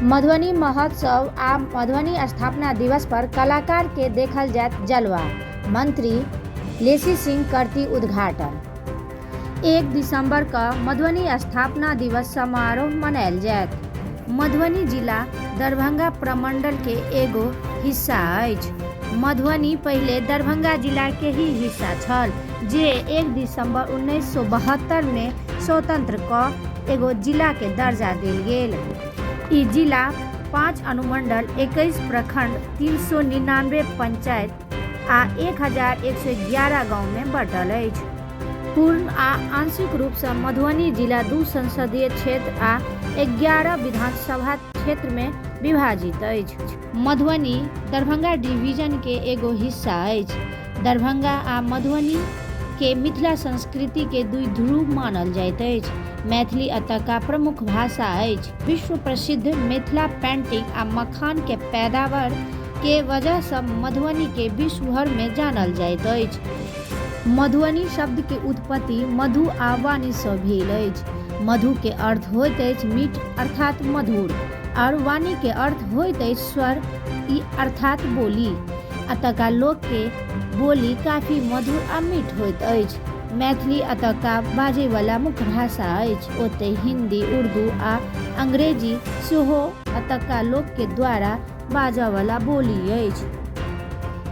मधुबनी महोत्सव आ मधुबनी स्थापना दिवस पर कलाकार के देखल जायत जलवा। मंत्री लेसी सिंह करती उद्घाटन। 1 दिसंबर का मधुबनी स्थापना दिवस समारोह मनायल जायत। मधुबनी जिला दरभंगा प्रमंडल के एगो हिस्सा अछि। मधुबनी पहिले दरभंगा जिला के ही हिस्सा छल, जे 1 दिसंबर 1972 में स्वतंत्र क एगो जिला के दर्जा देल गेल। ई जिला 5 अनुमंडल, 21 प्रखंड, 399 पंचायत आ 1111 गांव में बंटल अछि। पूर्ण आ आंशिक रूप से मधुबनी जिला 2 संसदीय क्षेत्र आ 11 विधानसभा क्षेत्र में विभाजित अछि। मधुबनी दरभंगा डिवीजन के एगो हिस्सा अछि। दरभंगा आ मधुबनी के मिथिला संस्कृति के दुई ध्रुव मानल जाइत अछि। मैथिली एतुका प्रमुख भाषा अछि। विश्व प्रसिद्ध मिथिला पेंटिंग आ मखान के पैदावार के वजह से मधुबनी के विश्व भर में जानल जाइत अछि। मधुबनी शब्द के उत्पत्ति मधु आ वाणी से भेल अछि। मधु के अर्थ होइत अछि मीठ अर्थात मधुर, और वाणी के अर्थ होइत अछि स्वर अर्थात बोली। एतुका लोक के बोली काफी मधुर आ मीठ होइत अछि। मैथिली एतुका बाजै वाला मुख्य भाषा अछि। ओतै हिंदी, उर्दू आ अंग्रेजी सेहो एतुका लोक के द्वारा बाजै वाला बोली अछि।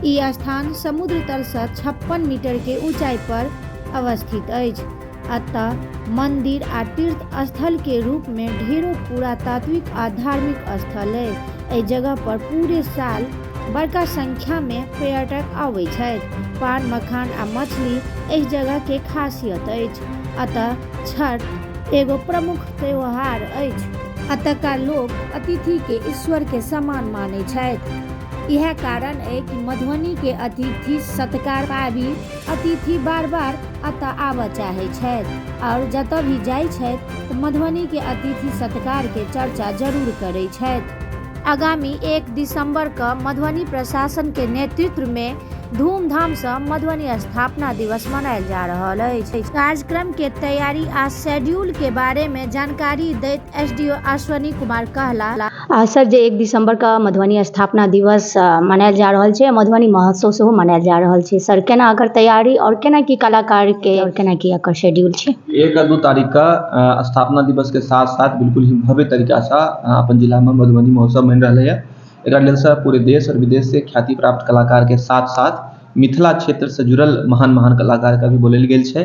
ई स्थान समुद्र तल से 56 मीटर के ऊंचाई पर अवस्थित अछि। अतः मंदिर आ तीर्थ स्थल के रूप में ढेरों पुरातात्विक आ धार्मिक स्थल है। एहि जगह पर पूरे साल बड़का संख्या में पर्यटक आबै छथि। पान, मखान आ मछली एहि जगह के खासियत अछि। अतः छठ एगो प्रमुख त्योहार अछि। एतुका लोक अतिथि के ईश्वर के समान मानै छथि। यह कारण है कि मधुबनी के अतिथि सत्कार पाबी अतिथि बार बार एतऽ आबऽ चाहे छथि, और जतऽ भी जाइ छथि तऽ मधुबनी के अतिथि सत्कार के चर्चा जरूर करै छथि। आगामी 1 दिसंबर का मधुबनी प्रशासन के नेतृत्व में धूमधाम से मधुबनी स्थापना दिवस मनायल जा रहल अछि। कार्यक्रम के तैयारी आ शेड्यूल के बारे में जानकारी दैत एसडीओ अश्विनी कुमार कहला। सर, जे 1 दिसंबर का मधुबनी स्थापना दिवस मनायल जा रहल छै, मधुबनी महोत्सव सेहो मनायल जा रहल छै। सर, केना एकर तैयारी और केना की कलाकार के और केना की एकर शेड्यूल छै? 1 आ 2 तारीख का स्थापना दिवस के साथ साथ बिल्कुल ही भव्य तरीका से अपन जिला में मधुबनी महोत्सव मन रहा है। एकरा लेल से पूरे देश और विदेश से ख्याति प्राप्त कलाकार के साथ साथ मिथिला क्षेत्र से जुड़ल महान महान कलाकार के भी बोलल गेल छै।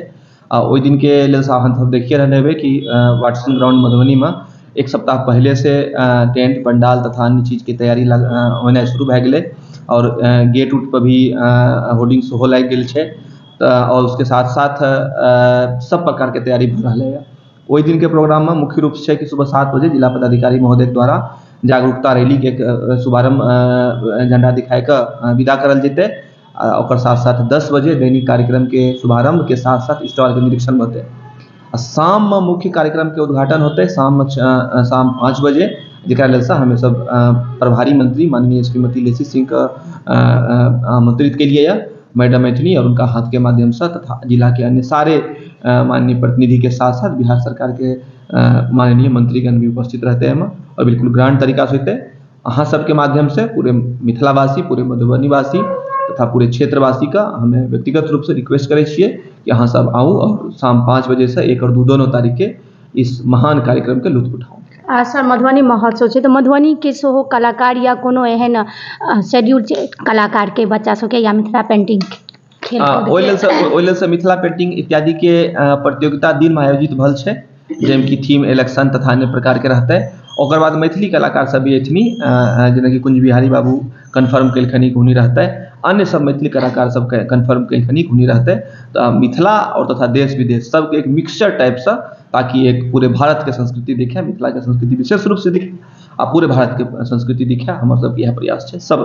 ओहि दिन के लेल से अहाँ सब देखिए रहल हेबै कि वाटसन ग्राउंड मधुबनी में 1 सप्ताह पहले से टेंट, पंडाल तथा अन्य चीज की तैयारी होना शुरू भए गेलै, और गेट उट पर भी होर्डिंग सेहो लागि गेल छै। और उसके साथ साथ सब प्रकार के तैयारी भ रहल है। ओहि दिन के प्रोग्राम में मुख्य रूप से कि सुबह 7 बजे जिला पदाधिकारी महोदय द्वारा जागरूकता रैली के शुभारंभ झंडा दिखाई के विदा करल जेतै। और साथ साथ 10 बजे दैनिक कार्यक्रम के शुभारंभ के साथ साथ स्टॉल के निरीक्षण होते। शाम में मुख्य कार्यक्रम के उद्घाटन होते शाम 5 बजे, जेकरा लेल से हमें सब प्रभारी मंत्री माननीय श्रीमती लेसी सिंह का आमंत्रित के लिए मैडम मैथिली और उनका हाथ के माध्यम से, तथा जिला के अन्य सारे माननीय प्रतिनिधि के साथ साथ बिहार सरकार के माननीय मंत्रीगण भी उपस्थित रहते हैं। और बिल्कुल ग्रांड तरीका से होते अहाँ सबके माध्यम से पूरे मिथिलावासी, पूरे मधुबनीवासी तथा पूरे क्षेत्रवासी का हमें व्यक्तिगत रूप से रिक्वेस्ट करे छिए कि अहाँ सब आऊ और शाम 5 बजे से 1 और 2 दोनों तारीख के इस महान कार्यक्रम के लुत्फ उठाऊ। सर, मधुबनी महोत्सव छै तो मधुबनी के सेहो कलाकार या कोनो एहन शेड्यूल छै कलाकार के बच्चा सबके या मिथिला पेंटिंग खेल? ओहि लेल से मिथिला पेंटिंग इत्यादि के प्रतियोगिता दिन में आयोजित भल छै, जाहिमे कि थीम इलेक्शन तथा अन्य प्रकार के रहते। ओकर बाद मैथिली कलाकार सब भी एथनी, जेना कि कुंज बिहारी बाबू कन्फर्म केलखनी हुनी रहते। अन्य सब मैथिली कलाकार सब कन्फर्म केलखनी हुनी रहते। तो मिथिला और तथा देश विदेश सबके एक मिक्सचर टाइप से, ताकि एक पूरे भारत के संस्कृति दिखे, मिथिला के संस्कृति विशेष रूप से दिखे आ पूरे भारत के संस्कृति दिखे। हमारे सब यह प्रयास है सब।